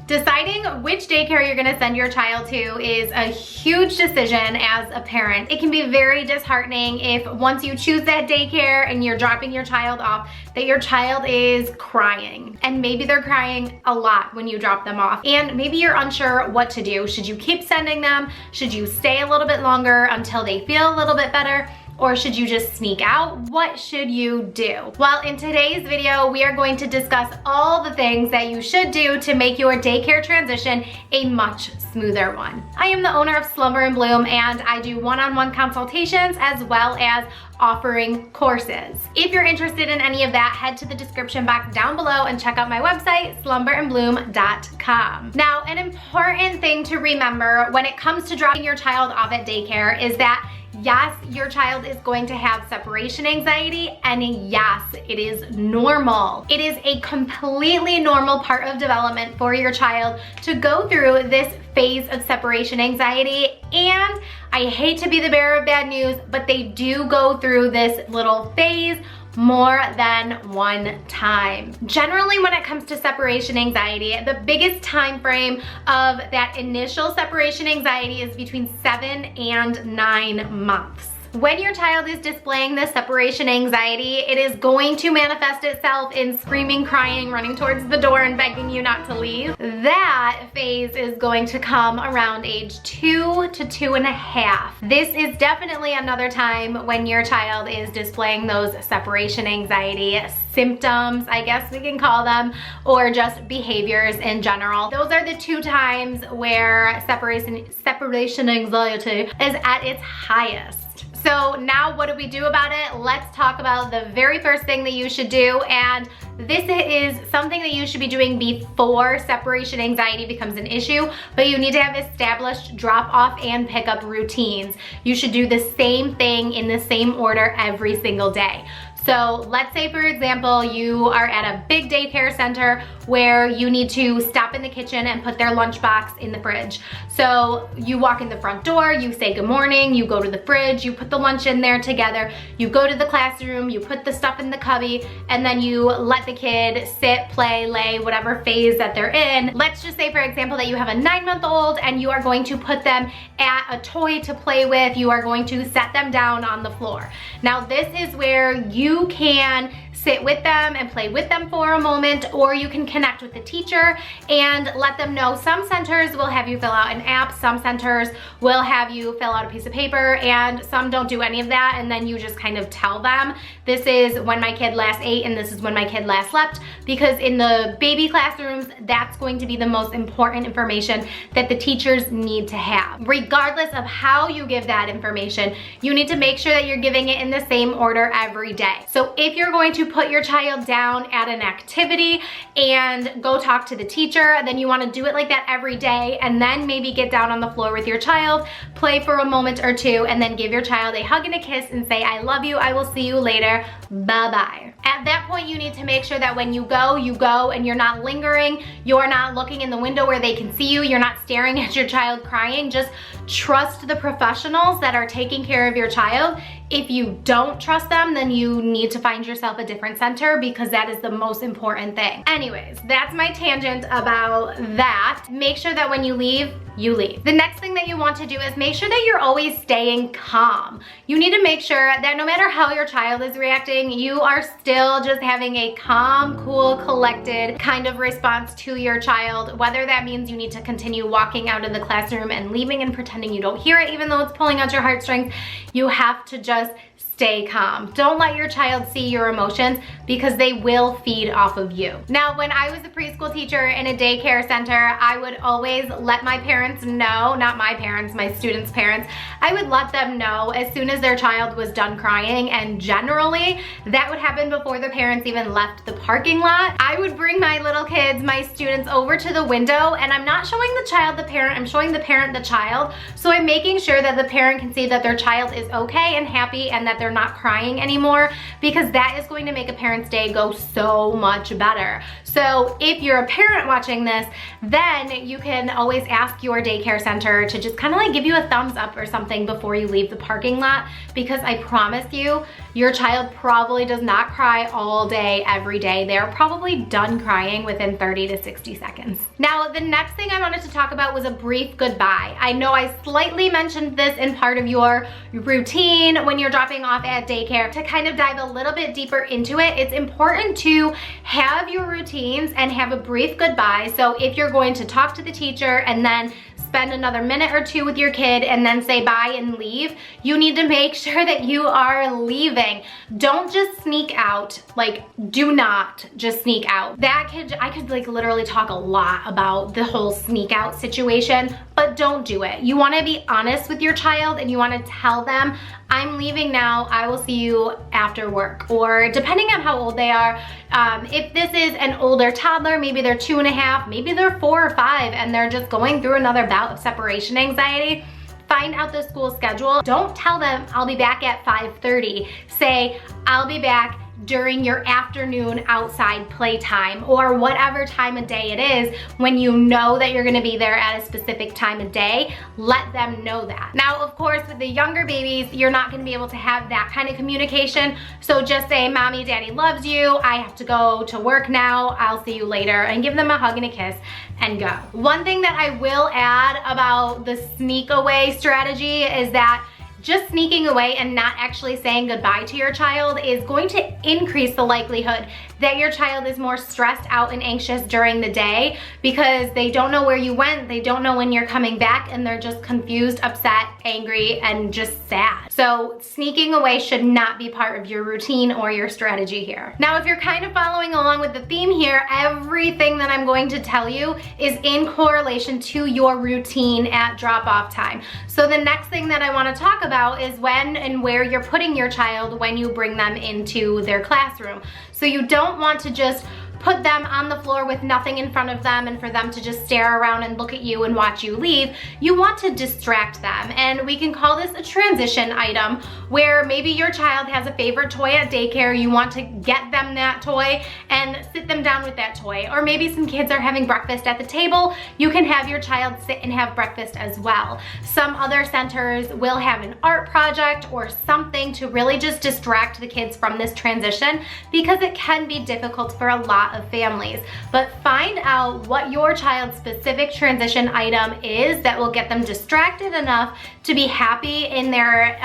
Deciding which daycare you're gonna send your child to is a huge decision as a parent. It can be very disheartening if once you choose that daycare and you're dropping your child off, that your child is crying. And maybe they're crying a lot when you drop them off. And maybe you're unsure what to do. Should you keep sending them? Should you stay a little bit longer until they feel a little bit better? Or should you just sneak out? What should you do? Well, in today's video, we are going to discuss all the things that you should do to make your daycare transition a much smoother one. I am the owner of Slumber and Bloom, and I do one-on-one consultations as well as offering courses. If you're interested in any of that, head to the description box down below and check out my website, slumberandbloom.com. Now, an important thing to remember when it comes to dropping your child off at daycare is that yes, your child is going to have separation anxiety, and yes, it is normal. It is a completely normal part of development for your child to go through this phase of separation anxiety, and I hate to be the bearer of bad news, but they do go through this little phase more than one time. Generally, when it comes to separation anxiety, the biggest time frame of that initial separation anxiety is between 7 and 9 months. When your child is displaying this separation anxiety, it is going to manifest itself in screaming, crying, running towards the door and begging you not to leave. That phase is going to come around age 2 to 2.5. This is definitely another time when your child is displaying those separation anxiety symptoms, I guess we can call them, or just behaviors in general. Those are the two times where separation anxiety is at its highest. So now what do we do about it? Let's talk about the very first thing that you should do, and this is something that you should be doing before separation anxiety becomes an issue, but you need to have established drop-off and pickup routines. You should do the same thing in the same order every single day. So let's say, for example, you are at a big daycare center where you need to stop in the kitchen and put their lunchbox in the fridge. So you walk in the front door, you say good morning, you go to the fridge, you put the lunch in there together, you go to the classroom, you put the stuff in the cubby, and then you let the kid sit, play, lay, whatever phase that they're in. Let's just say, for example, that you have a 9-month-old and you are going to put them at a toy to play with. You are going to set them down on the floor. Now, this is where you can sit with them and play with them for a moment, or you can connect with the teacher and let them know. Some centers will have you fill out an app, some centers will have you fill out a piece of paper, and some don't do any of that, and then you just kind of tell them, this is when my kid last ate and this is when my kid last slept, because in the baby classrooms, that's going to be the most important information that the teachers need to have. Regardless of how you give that information, you need to make sure that you're giving it in the same order every day. So if you're going to put your child down at an activity and go talk to the teacher, then you want to do it like that every day, and then maybe get down on the floor with your child, play for a moment or two, and then give your child a hug and a kiss and say, I love you, I will see you later, bye-bye. At that point, you need to make sure that when you go, and you're not lingering, you're not looking in the window where they can see you, you're not staring at your child crying. Just trust the professionals that are taking care of your child. If you don't trust them, then you need to find yourself a different center, because that is the most important thing. Anyways, that's my tangent about that. Make sure that when you leave, you leave. The next thing that you want to do is make sure that you're always staying calm. You need to make sure that no matter how your child is reacting, you are still just having a calm, cool, collected kind of response to your child, whether that means you need to continue walking out of the classroom and leaving and pretending you don't hear it even though it's pulling out your heartstrings. You have to just stay calm. Don't let your child see your emotions, because they will feed off of you. Now, when I was a preschool teacher in a daycare center, I would always let my parents know, not my parents, my students' parents, I would let them know as soon as their child was done crying, and generally that would happen before the parents even left the parking lot. I would bring my little kids, my students, over to the window, and I'm not showing the child the parent, I'm showing the parent the child. So I'm making sure that the parent can see that their child is okay and happy and that they're they're not crying anymore, because that is going to make a parent's day go so much better. So if you're a parent watching this, then you can always ask your daycare center to just kind of like give you a thumbs up or something before you leave the parking lot, because I promise you, your child probably does not cry all day, every day. They're probably done crying within 30 to 60 seconds. Now, the next thing I wanted to talk about was a brief goodbye. I know I slightly mentioned this in part of your routine when you're dropping off at daycare. To kind of dive a little bit deeper into it, it's important to have your routines and have a brief goodbye. So if you're going to talk to the teacher and then spend another minute or two with your kid and then say bye and leave, you need to make sure that you are leaving. Don't just sneak out. Like, do not just sneak out. I could like literally talk a lot about the whole sneak out situation, but don't do it. You want to be honest with your child and you want to tell them, I'm leaving now, I will see you after work. Or depending on how old they are, if this is an older toddler, maybe they're 2.5, maybe they're 4 or 5, and they're just going through another bout of separation anxiety, find out the school schedule. Don't tell them, I'll be back at 5:30. Say, I'll be back during your afternoon outside playtime, or whatever time of day it is. When you know that you're gonna be there at a specific time of day, let them know that. Now, of course, with the younger babies, you're not gonna be able to have that kind of communication, so just say, Mommy, Daddy loves you, I have to go to work now, I'll see you later, and give them a hug and a kiss and go. One thing that I will add about the sneak away strategy is that just sneaking away and not actually saying goodbye to your child is going to increase the likelihood that your child is more stressed out and anxious during the day, because they don't know where you went, they don't know when you're coming back, and they're just confused, upset, angry, and just sad. So sneaking away should not be part of your routine or your strategy here. Now, if you're kind of following along with the theme here, everything that I'm going to tell you is in correlation to your routine at drop-off time. So the next thing that I want to talk about is when and where you're putting your child when you bring them into their classroom. So you don't want to just put them on the floor with nothing in front of them and for them to just stare around and look at you and watch you leave. You want to distract them, and we can call this a transition item, where maybe your child has a favorite toy at daycare, you want to get them that toy and sit them down with that toy. Or maybe some kids are having breakfast at the table, you can have your child sit and have breakfast as well. Some other centers will have an art project or something to really just distract the kids from this transition, because it can be difficult for a lot of families. But find out what your child's specific transition item is that will get them distracted enough to be happy in their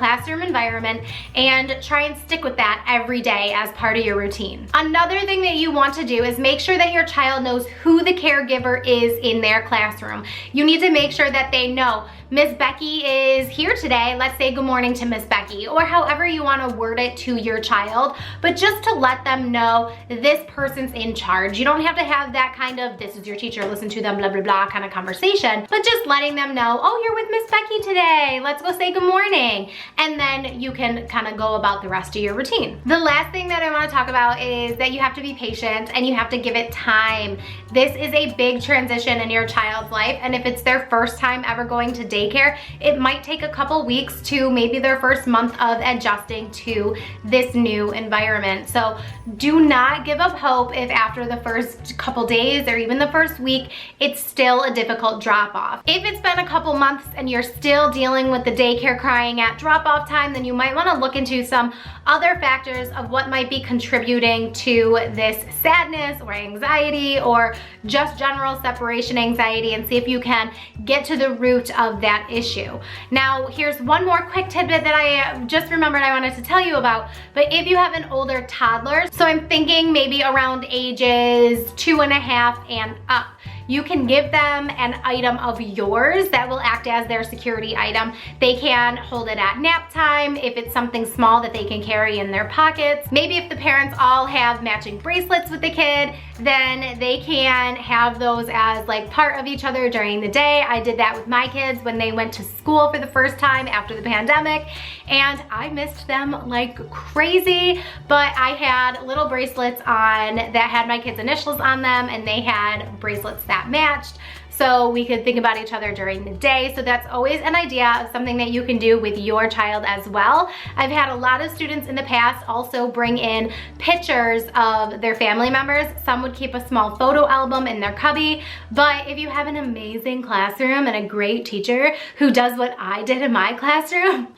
classroom environment, and try and stick with that every day as part of your routine. Another thing that you want to do is make sure that your child knows who the caregiver is in their classroom. You need to make sure that they know, Miss Becky is here today, let's say good morning to Miss Becky, or however you want to word it to your child, but just to let them know this person's in charge. You don't have to have that kind of, this is your teacher, listen to them, blah, blah, blah kind of conversation, but just letting them know, oh, you're with Miss Becky today, let's go say good morning. And then you can kind of go about the rest of your routine. The last thing that I want to talk about is that you have to be patient and you have to give it time. This is a big transition in your child's life, and if it's their first time ever going to daycare, it might take a couple weeks to maybe their first month of adjusting to this new environment. So do not give up hope if after the first couple days or even the first week, it's still a difficult drop off. If it's been a couple months and you're still dealing with the daycare crying at drop off time, then you might want to look into some other factors of what might be contributing to this sadness or anxiety or just general separation anxiety, and see if you can get to the root of that issue. Now, here's one more quick tidbit that I just remembered I wanted to tell you about. But if you have an older toddler, so I'm thinking maybe around ages 2.5 and up, you can give them an item of yours that will act as their security item. They can hold it at nap time if it's something small that they can carry in their pockets. Maybe if the parents all have matching bracelets with the kid, then they can have those as like part of each other during the day. I did that with my kids when they went to school for the first time after the pandemic, and I missed them like crazy, but I had little bracelets on that had my kids' initials on them, and they had bracelets that matched, so we could think about each other during the day. So that's always an idea of something that you can do with your child as well. I've had a lot of students in the past also bring in pictures of their family members. Some would keep a small photo album in their cubby, but if you have an amazing classroom and a great teacher who does what I did in my classroom,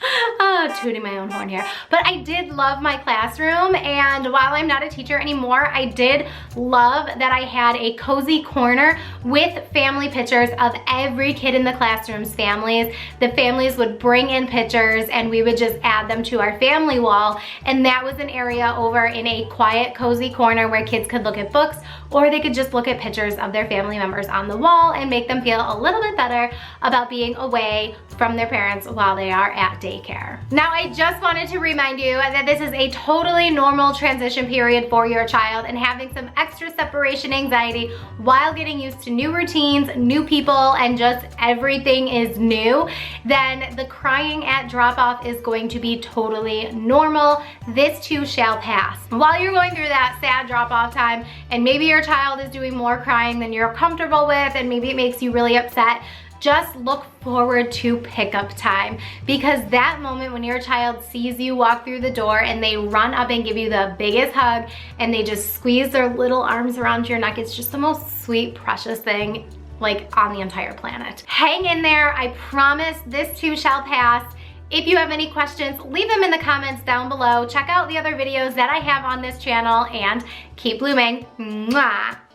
tooting my own horn here, but I did love my classroom, and while I'm not a teacher anymore, I did love that I had a cozy corner with family pictures of every kid in the classroom's families. The families would bring in pictures and we would just add them to our family wall, and that was an area over in a quiet, cozy corner where kids could look at books, or they could just look at pictures of their family members on the wall and make them feel a little bit better about being away from their parents while they are at daycare. Now, I just wanted to remind you that this is a totally normal transition period for your child, and having some extra separation anxiety while getting used to new routines, new people, and just everything is new, then the crying at drop-off is going to be totally normal. This too shall pass. While you're going through that sad drop-off time, and maybe your child is doing more crying than you're comfortable with, and maybe it makes you really upset, just look forward to pickup time, because that moment when your child sees you walk through the door and they run up and give you the biggest hug and they just squeeze their little arms around your neck, it's just the most sweet, precious thing like on the entire planet. Hang in there. I promise this too shall pass. If you have any questions, leave them in the comments down below. Check out the other videos that I have on this channel, and keep blooming. Mwah.